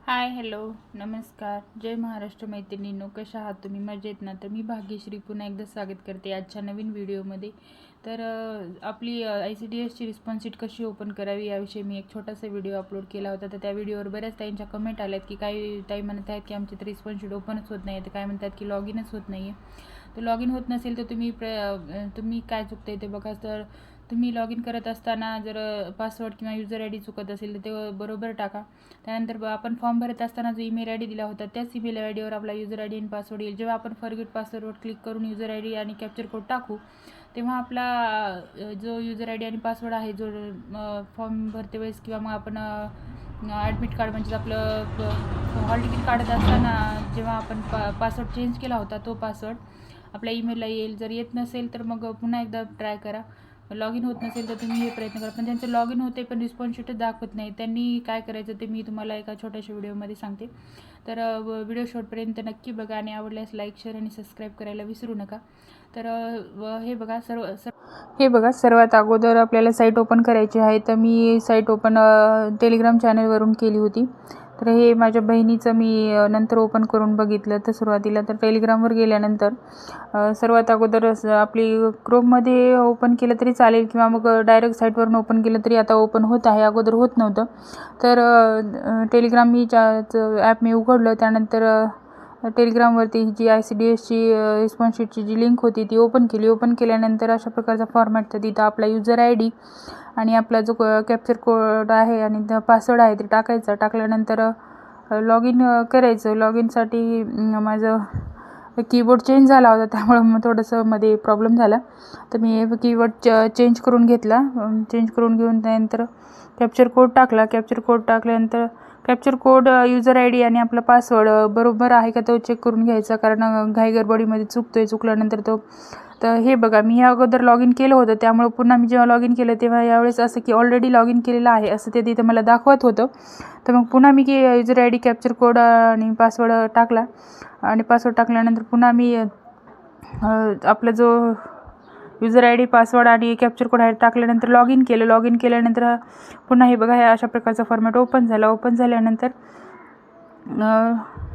हाय, hello, नमस्कार, जय महाराष्ट्र मैत्रिणींनो. कशा आहात तुम्ही? मजेत ना? तर मी भाग्यश्री पुन्हा एकदा स्वागत करते आजच्या नवीन व्हिडिओमध्ये. तर आपली ICDSची रिस्पॉन्स शीट कशी ओपन करावी याविषयी मी एक छोटासा व्हिडिओ अपलोड केला होता. तर त्या व्हिडिओवर बऱ्याच ताईंच्या कमेंट आल्यात की काही ताई म्हणत आहेत की आमची तर रिस्पॉन्स शीट ओपनच होत नाही, तर काय म्हणतात की लॉग इनच होत नाही आहे. तर लॉग इन होत नसेल तर तुम्ही काय चुकते ते बघा. तर तुम्ही लॉग इन करत असताना जर पासवर्ड किंवा युजर ID चुकत असेल तर ते बरोबर टाका. त्यानंतर आपण फॉर्म भरत असताना जो ईमेल ID दिला होता त्याच ईमेल IDवर आपला युजर ID आणि पासवर्ड येईल. जेव्हा आपण फॉरगेट पासवर्डवर क्लिक करून युजर ID आणि कॅप्चर कोड टाकू तेव्हा आपला जो युजर ID आणि पासवर्ड आहे जो फॉर्म भरते वेळेस किंवा मग आपण ॲडमिट कार्ड म्हणजे आपलं हॉल तिकीट काढत असताना जेव्हा आपण पासवर्ड चेंज केला होता तो पासवर्ड आपल्या ईमेलला येईल. जर येत नसेल तर मग पुन्हा एकदा ट्राय करा. लॉग इन होत नसेल तर तुम्ही हे प्रयत्न करा. पण ज्यांचं लॉग इन होते पण रिस्पॉन्स शीटच दाखवत नाही त्यांनी काय करायचं ते मी तुम्हाला एका छोट्याशा व्हिडिओमध्ये सांगते. तर व्हिडिओ शेवटपर्यंत नक्की बघा आणि आवडल्यास लाईक, शेअर आणि सबस्क्राईब करायला विसरू नका. तर हे बघा सर्वात अगोदर आपल्याला साईट ओपन करायची आहे. तर मी साईट ओपन टेलिग्राम चॅनलवरून केली होती. तर हे माझ्या बहिणीचं मी नंतर ओपन करून बघितलं. तर सुरुवातीला तर टेलिग्रामवर गेल्यानंतर सर्वात अगोदर आपली क्रोममध्ये ओपन केलं तरी चालेल किंवा मग डायरेक्ट साईटवरून ओपन केलं तरी आता ओपन होत आहे, अगोदर होत नव्हतं. तर टेलिग्राम ॲप मी उघडलं. त्यानंतर टेलिग्रामवरती जी ICDSची रिस्पॉन्स शीटची जी लिंक होती ती ओपन केली. ओपन केल्यानंतर अशा प्रकारचा फॉर्मॅट तर तिथं आपला युजर ID आणि आपला जो कॅप्चर कोड आहे आणि पासवर्ड आहे ते टाकायचा. टाकल्यानंतर लॉग इन करायचं. लॉग इनसाठी माझं कीबोर्ड चेंज झाला होता त्यामुळं मग थोडंसं मध्ये प्रॉब्लेम झाला. तर मी कीबोर्ड चेंज करून घेतला. चेंज करून घेऊन त्यानंतर कॅप्चर कोड टाकला. कॅप्चर कोड टाकल्यानंतर कॅप्चर कोड, युजर ID आणि आपला पासवर्ड बरोबर आहे का तो चेक करून घ्यायचा, कारण घाई गडबडीमध्ये चुकल्यानंतर तो. तर हे बघा मी ह्या अगोदर लॉग इन केलं होतं त्यामुळं पुन्हा मी जेव्हा लॉग इन केलं तेव्हा यावेळेस असं की ऑलरेडी लॉग इन केलेलं आहे असं ते तिथं मला दाखवत होतं. तर मग पुन्हा मी की युजर ID, कॅप्चर कोड आणि पासवर्ड टाकला आणि पासवर्ड टाकल्यानंतर पुन्हा मी आपला जो युजर ID, पासवर्ड आणि कॅप्चर कोड आहे टाकल्यानंतर लॉग इन केलं. लॉग इन केल्यानंतर पुन्हा हे बघा ह्या अशा प्रकारचा फॉर्मॅट ओपन झाला. ओपन झाल्यानंतर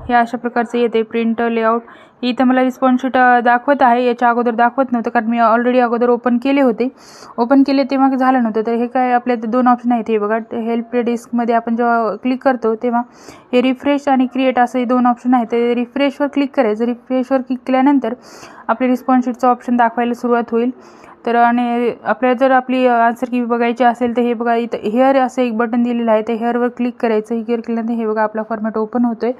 हे अशा प्रकारचं येते प्रिंट लेआउट. इथं मला रिस्पॉन्स शीट दाखवत आहे, याच्या अगोदर दाखवत नव्हतं कारण मी ऑलरेडी अगोदर ओपन केले होते. ओपन केले तेव्हा झालं नव्हतं. तर हे काय आपल्या 2 ऑप्शन आहेत. हे बघा हेल्प डेस्कमध्ये आपण जेव्हा क्लिक करतो तेव्हा हे रिफ्रेश आणि क्रिएट असे 2 ऑप्शन आहेत. ते रिफ्रेशवर क्लिक करायचं. रिफ्रेशवर क्लिक केल्यानंतर आपले रिस्पॉन्स शीटचं ऑप्शन दाखवायला सुरुवात होईल. तर आणि आपल्याला जर आपली आन्सर की बघायची असेल तर हे बघा इथं हेअर असं एक बटन दिलेलं आहे. तर हेअरवर क्लिक करायचं. हेअर केल्यानंतर हे बघा आपला फॉर्मॅट ओपन होतो आहे.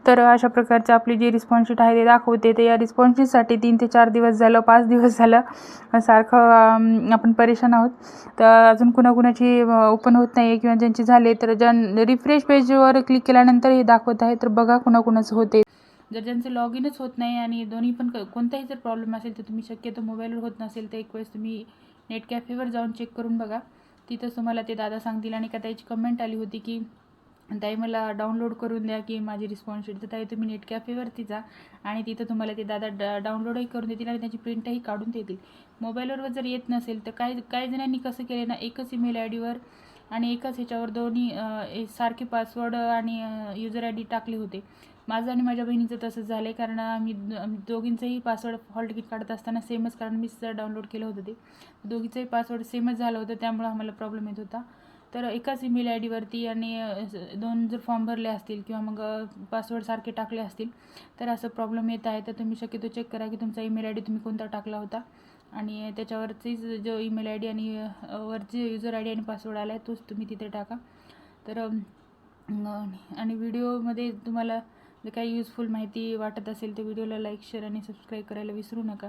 तर अशा प्रकारची आपली जी रिस्पॉन्स शीट आहे ते दाखवते. तर या रिस्पॉन्स शीटसाठी 3 ते 4 दिवस झालं, 5 दिवस झालं सारखं आपण परेशान आहोत. तर अजून कुणाकुणाची ओपन होत नाही आहे किंवा ज्यांची झाले तर रिफ्रेश पेजवर क्लिक केल्यानंतर हे दाखवत आहे. तर बघा कुणाकुणाचं होते. जर ज्यांचं लॉग इनच होत नाही आणि दोन्ही पण कोणताही जर प्रॉब्लेम असेल तर तुम्ही शक्यतो मोबाईलवर होत नसेल तर एक वेळेस तुम्ही नेट कॅफेवर जाऊन चेक करून बघा. तिथंच तुम्हाला ते दादा सांगतील. आणि का त्याची कमेंट आली होती की ताई मला डाउनलोड करून द्या की माझी रिस्पॉन्स शीट. तर ताई तुम्ही नेट कॅफेवरती जा आणि तिथं तुम्हाला ते दादा डाउनलोडही करून देतील आणि त्याची प्रिंटही काढून देतील. मोबाईलवर जर येत नसेल तर काही जणांनी कसं केलं ना, एकच ईमेल IDवर आणि एकाच ह्याच्यावर दोन्ही सारखे पासवर्ड आणि युजर ID टाकले होते. माझं आणि माझ्या बहिणीचं तसंच झालं आहे, कारण आम्ही दोघींचंही पासवर्ड हॉल तिकीट काढत असताना सेमच, कारण मीच डाउनलोड केलं होतं ते दोघीचंही पासवर्ड सेमच झालं होतं त्यामुळं आम्हाला प्रॉब्लेम येत होता. तर एकाच ईमेल IDवरती आणि 2 जर फॉर्म भरले असतील किंवा मग पासवर्ड सारखे टाकले असतील तर असं प्रॉब्लेम येत आहे. तर तुम्ही शक्यतो चेक करा की तुमचा ईमेल ID तुम्ही कोणता टाकला होता आणि त्याच्यावरतीच जो ईमेल ID आणि वरची युजर ID आणि पासवर्ड आला आहे तोच तुम्ही तिथे टाका. तर आणि व्हिडिओमध्ये तुम्हाला जर काही युजफुल माहिती वाटत असेल तर व्हिडिओला लाईक, शेअर आणि सबस्क्राईब करायला विसरू नका.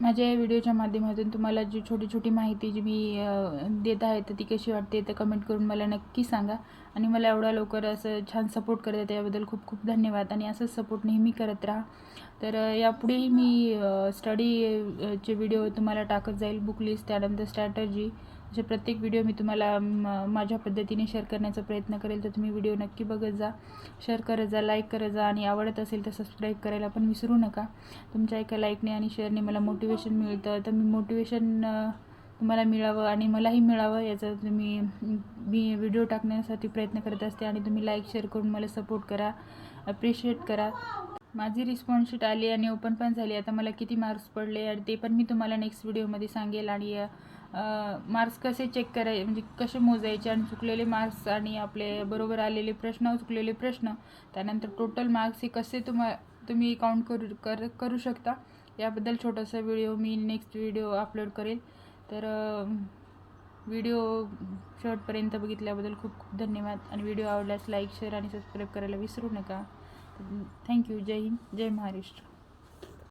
माझ्या या व्हिडिओच्या माध्यमातून तुम्हाला जी छोटी छोटी माहिती जी मी देत आहे तर ती कशी वाटते तर कमेंट करून मला नक्की सांगा. आणि मला एवढा लवकर असं छान सपोर्ट करत आहे त्याबद्दल खूप खूप धन्यवाद. आणि असंच सपोर्ट नेहमी करत राहा. तर यापुढेही मी स्टडीचे व्हिडिओ तुम्हाला टाकत जाईल. बुक लिस्ट, त्यानंतर स्ट्रॅटर्जी, असे प्रत्येक व्हिडिओ मी तुम्हाला माझ्या पद्धतीने शेअर करण्याचा प्रयत्न करेल. तर तुम्ही व्हिडिओ नक्की बघत जा, शेअर करत जा, लाईक करत जा आणि आवडत असेल तर सबस्क्राईब करायला पण विसरू नका. तुमच्या एका लाईकने आणि शेअरने मला मोटिवेशन मिळतं. तर मी मोटिवेशन तुम्हाला मिळावं आणि मलाही मिळावं याचा मी व्हिडिओ टाकण्यासाठी प्रयत्न करत असते आणि तुम्ही लाईक शेअर करून मला सपोर्ट करा, अप्रिशिएट करा. माझी रिस्पॉन्स शीट आली आणि ओपन पण झाली. आता मला किती मार्क्स पडले आणि ते पण मी तुम्हाला नेक्स्ट व्हिडिओमध्ये सांगेल. आणि मार्क्स कसे चेक करायचे म्हणजे कसे मोजायचे आणि चुकलेले मार्क्स आणि आपले बरोबर आलेले प्रश्न, चुकलेले प्रश्न, त्यानंतर टोटल मार्क्स हे कसे तुम्ही काउंट करू शकता याबद्दल छोटासा व्हिडिओ मी नेक्स्ट व्हिडिओ अपलोड करेल. तर व्हिडिओ शेवटपर्यंत बघितल्याबद्दल खूप खूप धन्यवाद. आणि व्हिडिओ आवडल्यास लाईक शेअर आणि सबस्क्राईब करायला विसरू नका. थँक्यू. जय हिंद, जय महाराष्ट्र.